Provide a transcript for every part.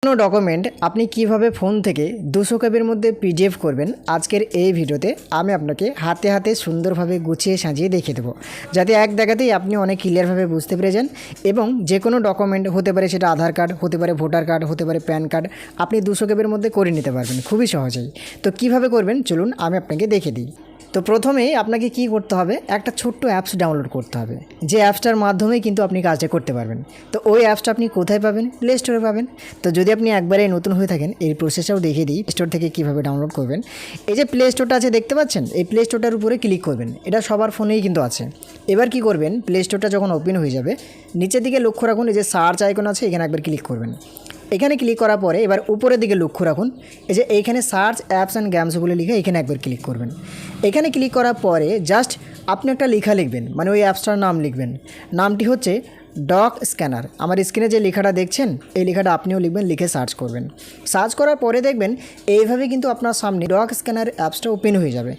কোনো ডকুমেন্ট আপনি কিভাবে ফোন থেকে 200 কেবির মধ্যে পিডিএফ করবেন আজকের এই ভিডিওতে আমি আপনাকে হাতে হাতে সুন্দরভাবে গুছিয়ে সাজিয়ে দেখিয়ে দেবো, যাতে এক দেখাতেই আপনি অনেক ক্লিয়ারভাবে বুঝতে পেরে যান। এবং যে কোনো ডকুমেন্ট হতে পারে, সেটা আধার কার্ড হতে পারে, ভোটার কার্ড হতে পারে, প্যান কার্ড, আপনি 200 কেবির মধ্যে করে নিতে পারবেন খুবই সহজেই। তো কিভাবে করবেন চলুন আমি আপনাকে দেখিয়ে দিই। তো প্রথমেই আপনাকে কি করতে হবে, একটা ছোট্ট অ্যাপস ডাউনলোড করতে হবে, যে অ্যাপসটার মাধ্যমেই কিন্তু আপনি কাজটা করতে পারবেন। তো ওই অ্যাপসটা আপনি কোথায় পাবেন? প্লে স্টোরে পাবেন। তো যদি আপনি একবারে নতুন হয়ে থাকেন, এই প্রসেসটাও দেখিয়ে দিই স্টোর থেকে কীভাবে ডাউনলোড করবেন। এই যে প্লে স্টোরটা আছে দেখতে পাচ্ছেন, এই প্লে স্টোরটার উপরে ক্লিক করবেন। এটা সবার ফোনেই কিন্তু আছে। এবার কি করবেন, প্লে স্টোরটা যখন ওপেন হয়ে যাবে নিচের দিকে লক্ষ্য রাখুন, এই যে সার্চ আইকন আছে এখানে একবার ক্লিক করবেন। এখানে ক্লিক করার পরে এবার উপরের দিকে লক্ষ্য রাখুন, এই যে এইখানে সার্চ অ্যাপস অ্যান্ড গেমস বলে লিখে এখানে একবার ক্লিক করবেন। এখানে ক্লিক করার পরে জাস্ট আপনি একটা লেখা লিখবেন, মানে ওই অ্যাপসটার নাম লিখবেন। নামটি হচ্ছে ডক স্ক্যানার। আমার স্ক্রিনে যে লেখাটা দেখছেন এই লেখাটা আপনিও লিখবেন, লিখে সার্চ করবেন। সার্চ করার পরে দেখবেন এইভাবে কিন্তু আপনার সামনে ডক স্ক্যানার অ্যাপসটা ওপেন হয়ে যাবে।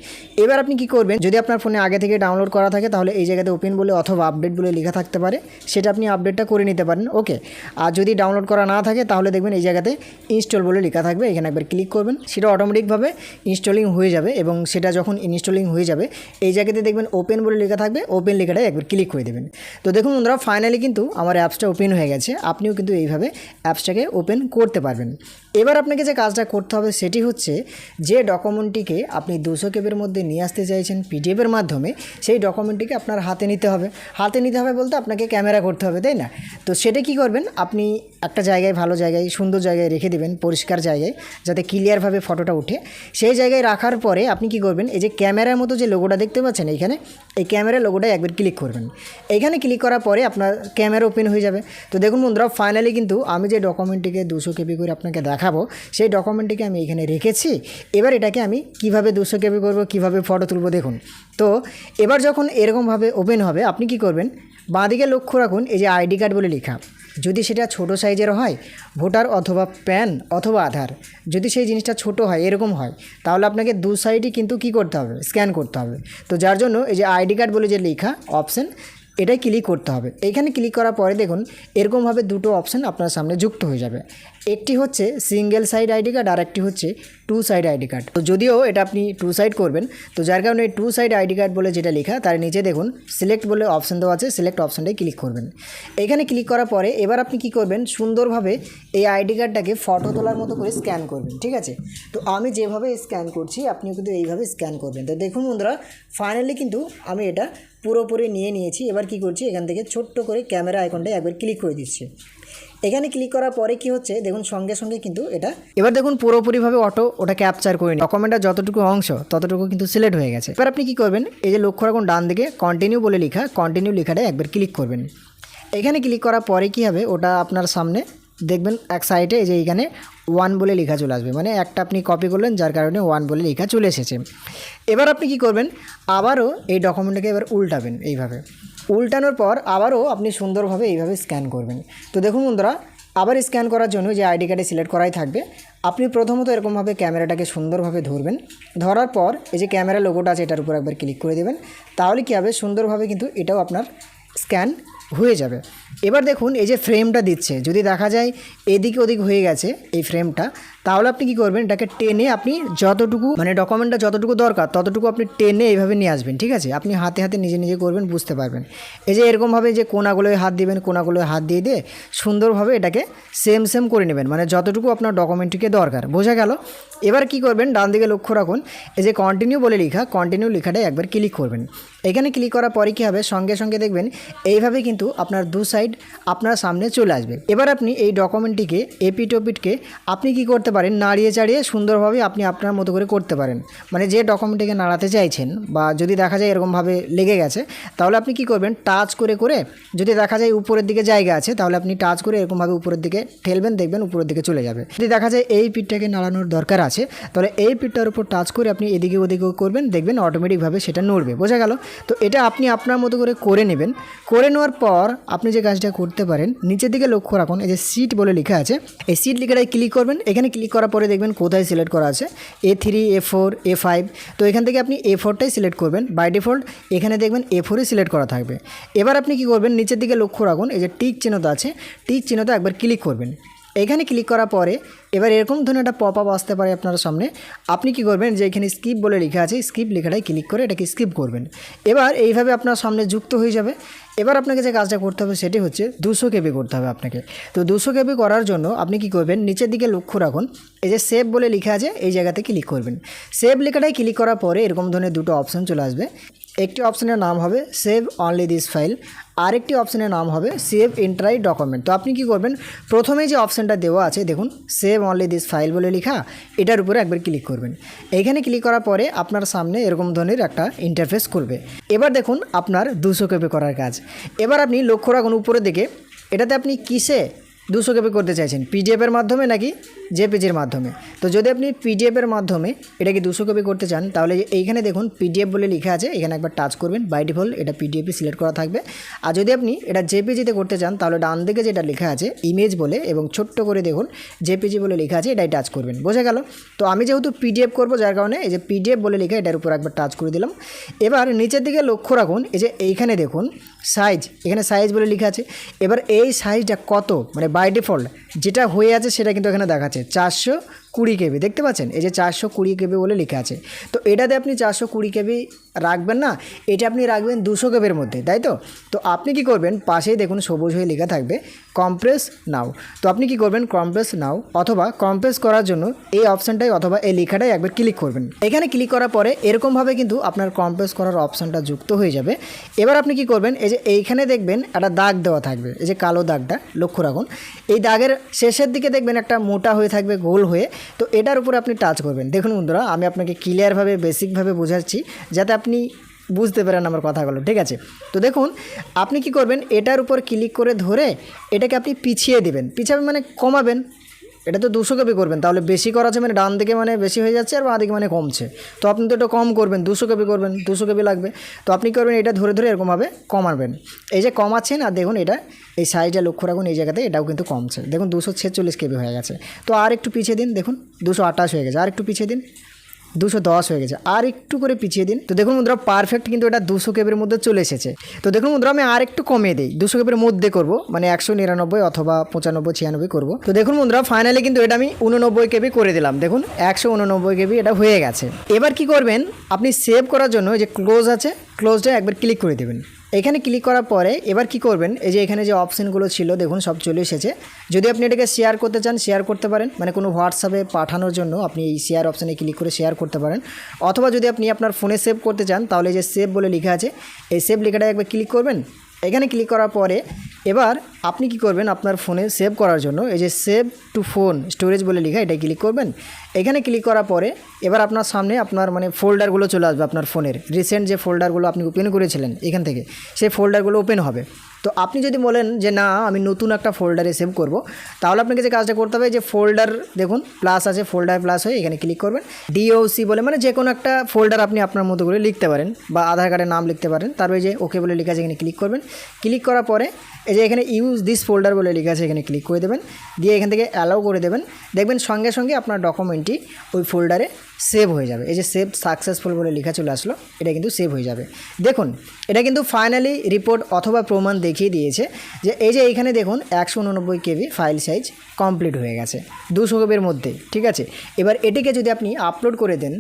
এবার আপনি কি করবেন, যদি আপনার ফোনে আগে থেকে ডাউনলোড করা থাকে তাহলে এই জায়গাতে ওপেন বলে অথবা আপডেট বলে লেখা থাকতে পারে, সেটা আপনি আপডেটটা করে নিতে পারেন। ওকে, আর যদি ডাউনলোড করা না থাকে তাহলে দেখবেন এই জায়গাতে ইনস্টল বলে লেখা থাকবে, এখানে একবার ক্লিক করবেন। সেটা অটোমেটিকভাবে ইনস্টলিং হয়ে যাবে এবং সেটা যখন ইনস্টলিং হয়ে যাবে এই জায়গাতে দেখবেন ওপেন বলে লেখা থাকবে, ওপেন লেখাটায় একবার ক্লিক করে দেবেন। তো দেখুন বন্ধুরা, ফাইনালি কিন্তু আমার অ্যাপসটা ওপেন হয়ে গেছে। আপনিও কিন্তু এইভাবে অ্যাপসটাকে ওপেন করতে পারবেন। এবার আপনাকে যে কাজটা করতে হবে সেটি হচ্ছে, যে ডকুমেন্টটিকে আপনি 200 কেবির মধ্যে নিয়ে আসতে চাইছেন পিডিএফের মাধ্যমে, সেই ডকুমেন্টটিকে আপনার হাতে নিতে হবে। হাতে নিতে হবে বলতে আপনাকে ক্যামেরা করতে হবে, তাই না? তো সেটা কি করবেন, আপনি একটা জায়গায়, ভালো জায়গায়, সুন্দর জায়গায় রেখে দেবেন, পরিষ্কার জায়গায়, যাতে ক্লিয়ারভাবে ফটোটা ওঠে। সেই জায়গায় রাখার পরে আপনি কি করবেন, এই যে ক্যামেরার মতো যে লোগোটা দেখতে পাচ্ছেন এইখানে, এই ক্যামেরা লোগোটায় একবার ক্লিক করবেন। এইখানে ক্লিক করার পরে আপনার ক্যামেরা ওপেন হয়ে যাবে। তো দেখুন বন্ধুরা, ফাইনালি কিন্তু আমি যে ডকুমেন্টটিকে 200 কেবি করে আপনাকে দেখাবো, সেই ডকুমেন্টটিকে আমি এখানে রেখেছি। এবার এটাকে আমি কিভাবে 200 কেবি করবো, কিভাবে ফটো তুলবো দেখুন। তো এবার যখন এরকমভাবে ওপেন হবে আপনি কি করবেন, বাঁদিকে লক্ষ্য রাখুন, এই যে আইডি কার্ড বলে লেখা, যদি সেটা ছোট সাইজের হয়, ভোটার অথবা প্যান অথবা আধার, যদি সেই জিনিসটা ছোট হয়, এরকম হয়, তাহলে আপনাকে দু সাইডই কিন্তু কী করতে হবে, স্ক্যান করতে হবে। তো যার জন্য এই যে আইডি কার্ড বলে যে লেখা অপশান, এটাই ক্লিক করতে হবে। এইখানে ক্লিক করার পরে দেখুন এরকমভাবে দুটো অপশান আপনার সামনে যুক্ত হয়ে যাবে। একটি হচ্ছে সিঙ্গেল সাইড আইডি কার্ড আর একটি হচ্ছে 2 সাইড আইডি কার্ড। তো যদিও এটা আপনি 2 সাইড করবেন, তো যার কারণে 2 সাইড আইডি কার্ড বলে যেটা লেখা তার নিচে দেখুন সিলেক্ট বলে অপশান দেওয়া আছে, সিলেক্ট অপশানটাই ক্লিক করবেন। এখানে ক্লিক করার পরে এবার আপনি কি করবেন, সুন্দরভাবে এই আইডি কার্ডটাকে ফটো তোলার মতো করে স্ক্যান করবেন, ঠিক আছে? তো আমি যেভাবে স্ক্যান করছি আপনিও কিন্তু এইভাবে স্ক্যান করবেন। তো দেখুন বন্ধুরা, ফাইনালি কিন্তু আমি এটা পুরোপুরি নিয়ে নিয়েছি। এবার কি করছি, এখান থেকে ছোট্ট করে ক্যামেরা আইকনটা একবার ক্লিক করে দিচ্ছি। এখানে ক্লিক করার পরে কি হচ্ছে দেখুন, সঙ্গে সঙ্গে কিন্তু এটা এবার দেখুন পুরোপুরিভাবে ওটা ক্যাপচার করে নিই। ডকুমেন্টের যতটুকু অংশ ততটুকু কিন্তু সিলেক্ট হয়ে গেছে। এবার আপনি কি করবেন, এই যে লক্ষ্য রাখুন ডান দিকে কন্টিনিউ বলে লেখা, কন্টিনিউ লেখাটা একবার ক্লিক করবেন। এখানে ক্লিক করার পরে কি হবে, ওটা আপনার সামনে দেখবেন এক সাইডে এই যে এইখানে 1 বলে লেখা চলে আসবে, মানে একটা আপনি কপি করলেন যার কারণে 1 বলে লেখা চলে এসেছে। এবার আপনি কি করবেন, আবারও এই ডকুমেন্টটাকে এবার উল্টাবেন। এইভাবে উল্টানোর পর আবারও আপনি সুন্দরভাবে এইভাবে স্ক্যান করবেন। তো দেখুন বন্ধুরা, আবার স্ক্যান করার জন্য যে আইডি কার্ডে সিলেক্ট করাই থাকবে, আপনি প্রথমত এরকমভাবে ক্যামেরাটাকে সুন্দরভাবে ধরবেন। ধরার পর এই যে ক্যামেরা লোগোটা আছে এটার উপর একবার ক্লিক করে দেবেন। তাহলে কী হবে, সুন্দরভাবে কিন্তু এটাও আপনার স্ক্যান হয়ে যাবে। এবার দেখুন এই যে ফ্রেমটা দিচ্ছে, যদি দেখা যায় এদিক ওদিক হয়ে গেছে এই ফ্রেমটা, তাহলে আপনি কি করবেন, এটাকে টেনে আপনি যতটুকু মানে ডকুমেন্টটা যতটুকু দরকার ততটুকু আপনি টেনে এইভাবে নিয়ে আসবেন, ঠিক আছে? আপনি হাতে হাতে নিজে নিজে করবেন, বুঝতে পারবেন। এই যে এরকমভাবে যে কোনাগুলোয় হাত দিবেন, কোনাগুলোয় হাত দিয়ে দিয়ে সুন্দরভাবে এটাকে সেম করে নেবেন, মানে যতটুকু আপনার ডকুমেন্টটিকে দরকার। বোঝা গেল? এবার কি করবেন, ডান দিকে লক্ষ্য রাখুন, এই যে কন্টিনিউ বলে লেখা, কন্টিনিউ লেখাটাই একবার ক্লিক করবেন। এখানে ক্লিক করার পরে কী হবে, সঙ্গে সঙ্গে দেখবেন এইভাবে কিন্তু আপনার 2 সাইড আপনার সামনে চলে আসবে। এবার আপনি এই ডকুমেন্টটিকে এপিট ওপিটকে আপনি কি করতে পারেন, নাড়িয়ে চাড়িয়ে সুন্দরভাবে আপনি আপনার মতো করে করতে পারেন। মানে যে ডকুমেন্টটিকে নাড়াতে চাইছেন, বা যদি দেখা যায় এরকমভাবে লেগে গেছে, তাহলে আপনি কি করবেন, টাচ করে করে, যদি দেখা যায় উপরের দিকে জায়গা আছে তাহলে আপনি টাচ করে এরকমভাবে উপরের দিকে ঠেলবেন, দেখবেন উপরের দিকে চলে যাবে। যদি দেখা যায় এই পিঠটাকে নাড়ানোর দরকার আছে, তাহলে এই পিঠটার উপর টাচ করে আপনি এদিকে ওদিকেও করবেন, দেখবেন অটোমেটিকভাবে সেটা নড়বে। বোঝা গেল? তো এটা আপনি আপনার মতো করে নেবেন। করে নেওয়ার পর আপনি যে কাজটা করতে পারেন, নিচের দিকে লক্ষ্য রাখুন, এই যে সিট বলে লেখা আছে, এই সিট লেখাটায় ক্লিক করবেন। এখানে ক্লিক করার পরে দেখবেন কোথায় সিলেক্ট করা আছে, A3, A4, A5। তো এখান থেকে আপনি A4টাই সিলেক্ট করবেন। বাই ডিফল্ট এখানে দেখবেন A4ই সিলেক্ট করা থাকবে। এবার আপনি কি করবেন, নিচের দিকে লক্ষ্য রাখুন, এই যে টিক চিহ্নটা আছে, টিক চিহ্নটা একবার ক্লিক করবেন। এখানে ক্লিক করার পরে এবার এরকম ধরনের একটা পপ আপ আসতে পারে আপনার সামনে। আপনি কি করবেন, যে এখানে স্কিপ বলে লেখা আছে, স্কিপ লেখাটাই ক্লিক করে এটাকে স্কিপ করবেন। এবার এইভাবে আপনার সামনে যুক্ত হয়ে যাবে। এবার আপনাকে যে কাজটা করতে হবে সেটি হচ্ছে 200 কেবি করতে হবে আপনাকে। তো 200 কেবি করার জন্য আপনি কি করবেন, নিচের দিকে লক্ষ্য রাখুন, এই যে সেভ বলে লেখা আছে এই জায়গাতে ক্লিক করবেন। সেভ লেখাটাই ক্লিক করার পরে এরকম ধরনের দুটো অপশন চলে আসবে। একটি অপশনের নাম হবে সেভ অনলি দিস ফাইল, আরেকটি অপশনের নাম হবে সেভ এন্ট্রাই ডকুমেন্ট। তো আপনি কি করবেন, প্রথমে যে অপশনটা দেওয়া আছে দেখুন সেভ অনলি দিস ফাইল বলে লেখা, এটার উপরে একবার ক্লিক করবেন। এইখানে ক্লিক করার পরে আপনার সামনে এরকম ধরনের একটা ইন্টারফেস খুলবে। এবার দেখুন আপনার 200 কেবি করার কাজ। এবার আপনি লক্ষ্য রাখুন উপরের দিকে, এটাতে আপনি কিসে 200 কেবি করতে চাইছেন, পিডিএফের মাধ্যমে নাকি জেপিজির মাধ্যমে। তো যদি আপনি পিডিএফের মাধ্যমে এটাকে 200 কপি করতে চান তাহলে এইখানে দেখুন পিডিএফ বলে লেখা আছে, এখানে একবার টাচ করবেন। বাই ডিফল্ট এটা পিডিএফই সিলেক্ট করা থাকবে। আর যদি আপনি এটা জেপিজিতে করতে চান তাহলে ডান দিকে যেটা লেখা আছে ইমেজ বলে এবং ছোট্ট করে দেখুন জেপিজি বলে লেখা আছে, এটাই টাচ করবেন। বোঝা গেল? তো আমি যেহেতু পিডিএফ করব যার কারণে এই যে পিডিএফ বলে লেখা এটার উপর একবার টাচ করে দিলাম। এবার নিচের দিকে লক্ষ্য রাখুন, এই যে এইখানে দেখুন সাইজ, এখানে সাইজ বলে লেখা আছে। এবার এই সাইজটা কত, মানে বাই ডিফল্ট যেটা হয়ে আছে সেটা কিন্তু এখানে দেখাচ্ছে 420 কেবি, দেখতে পাচ্ছেন এই যে 420 কেবি বলে লেখা আছে। তো এটাতে আপনি 420 কেবি রাখবেন না, এটা আপনি রাখবেন 200 কেবির মধ্যে, তাই তো? তো আপনি কি করবেন, পাশেই দেখুন সবুজ হয়ে লেখা থাকবে কম্প্রেস নাও। তো আপনি কি করবেন, কম্প্রেস নাও অথবা কম্প্রেস করার জন্য এই অপশানটাই অথবা এই লেখাটাই একবার ক্লিক করবেন। এখানে ক্লিক করার পরে এরকমভাবে কিন্তু আপনার কম্প্রেস করার অপশানটা যুক্ত হয়ে যাবে। এবার আপনি কি করবেন, এই যে এইখানে দেখবেন একটা দাগ দেওয়া থাকবে, এই যে কালো দাগটা লক্ষ্য রাখুন, এই দাগের শেষের দিকে দেখবেন একটা মোটা হয়ে থাকবে গোল হয়ে। তো এটার উপরে আপনি টাচ করবেন। দেখুন বন্ধুরা, আমি আপনাকে ক্লিয়ারভাবে বেসিকভাবে বোঝাচ্ছি যাতে আপনি বুঝতে পারেন আমার কথাগুলো, ঠিক আছে? তো দেখুন আপনি কি করবেন, এটার উপর ক্লিক করে ধরে এটাকে আপনি পিছিয়ে দেবেন। পিছাবেন মানে কমাবেন। এটা তো 200 কেবি করবেন, তাহলে বেশি করা আছে মানে ডান দিকে মানে বেশি হয়ে যাচ্ছে আর বাঁ দিকে মানে কমছে। তো আপনি তো এটা কম করবেন, 200 কেবি করবেন, 200 কেবি লাগবে। তো আপনি করবেন এটা ধরে ধরে এরকমভাবে কমাবেন। এই যে কমাচ্ছেন আর দেখুন এটা এই সাইজটা লক্ষ্য রাখুন, এই জায়গাতে এটাও কিন্তু কমছে। দেখুন 246 কেবি হয়ে গেছে। তো আর একটু পিছিয়ে দিন, দেখুন 228 হয়ে গেছে। আর একটু পিছিয়ে দিন, 210 হয়ে গেছে। আর একটু করে পিছিয়ে দিন। তো দেখুন বন্ধুরা পারফেক্ট কিন্তু এটা 200 কেবির মধ্যে চলে এসেছে। তো দেখুন বন্ধুরা আমি আর একটু কমিয়ে দিই, 200 কেবির মধ্যে করব, মানে 199 অথবা 95 96 করব। তো দেখুন বন্ধুরা ফাইনালি কিন্তু এটা আমি 89 কেবি করে দিলাম। দেখুন 189 কেবি এটা হয়ে গেছে। এবার কি করবেন, আপনি সেভ করার জন্য যে ক্লোজ আছে, ক্লোজটা একবার ক্লিক করে দেবেন। এখানে ক্লিক করার পরে এবার কি করবেন, এই যে এখানে যে অপশানগুলো ছিল দেখুন সব চলে এসেছে। যদি আপনি এটাকে শেয়ার করতে চান শেয়ার করতে পারেন, মানে কোনো হোয়াটসঅ্যাপে পাঠানোর জন্য আপনি এই শেয়ার অপশানে ক্লিক করে শেয়ার করতে পারেন। অথবা যদি আপনি আপনার ফোনে সেভ করতে চান তাহলে এই যে সেভ বলে লেখা আছে এই সেভ লেখাটা একবার ক্লিক করবেন। এখানে ক্লিক করার পরে এবার আপনি কি করবেন, আপনার ফোনে সেভ করার জন্য এই যে সেভ টু ফোন স্টোরেজ বলে লেখা এটা ক্লিক করবেন। এখানে ক্লিক করার পরে এবার আপনার সামনে আপনার মানে ফোল্ডারগুলো চলে আসবে, আপনার ফোনের রিসেন্ট যে ফোল্ডারগুলো আপনি ওপেন করেছিলেন এখান থেকে সেই ফোল্ডারগুলো ওপেন হবে। তো আপনি যদি বলেন যে না আমি নতুন একটা ফোল্ডারে সেভ করব, তাহলে আপনাকে যে কাজটা করতে হবে যে ফোল্ডার দেখুন প্লাস আছে, ফোল্ডার প্লাস হয়ে এখানে ক্লিক করবেন। ডিওসি বলে মানে যে কোনো একটা ফোল্ডার আপনি আপনার মতো করে লিখতে পারেন বা আধার কার্ডের নাম লিখতে পারেন। তারপরে যে ওকে বলে লেখা আছে এখানে ক্লিক করবেন। ক্লিক করার পরে এই যে এখানে ইউজ দিস ফোল্ডার বলে লেখা আছে এখানে ক্লিক করে দেবেন, দিয়ে এখান থেকে অ্যালাউ করে দেবেন। দেখবেন সঙ্গে সঙ্গে আপনার ডকুমেন্টটি ওই ফোল্ডারে সেভ হয়ে যাবে। এই যে সেভ সাকসেসফুল বলে লেখা চলে আসলো, এটা কিন্তু সেভ হয়ে যাবে। দেখুন এটা কিন্তু ফাইনালি রিপোর্ট অথবা প্রমাণ দেখিয়ে দিয়েছে যে এই যে এইখানে দেখুন 189 কেবি ফাইল সাইজ কমপ্লিট হয়ে গেছে 200 কেবির মধ্যে, ঠিক আছে? এবার এটিকে যদি আপনি আপলোড করে দেন,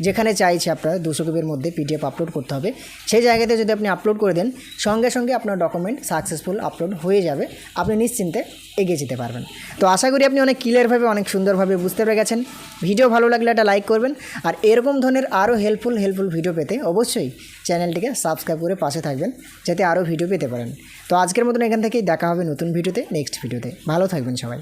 যেখানে চাইছে আপনার 200 কেবির মধ্যে পিডিএফ আপলোড করতে হবে সেই জায়গাতে যদি আপনি আপলোড করে দেন সঙ্গে সঙ্গে আপনার ডকুমেন্ট সাকসেসফুল আপলোড হয়ে যাবে, আপনি নিশ্চিন্তে এগিয়ে যেতে পারবেন। তো আশা করি আপনি অনেক ক্লিয়ারভাবে অনেক সুন্দরভাবে বুঝতে পেরে গেছেন। ভিডিও ভালো লাগলে একটা লাইক করবেন, আর এরকম ধরনের আরও হেল্পফুল ভিডিও পেতে অবশ্যই চ্যানেলটিকে সাবস্ক্রাইব করে পাশে থাকবেন যাতে আরও ভিডিও পেতে পারেন। তো আজকের মতন এখান থেকেই দেখা হবে নতুন ভিডিওতে, নেক্সট ভিডিওতে। ভালো থাকবেন সবাই।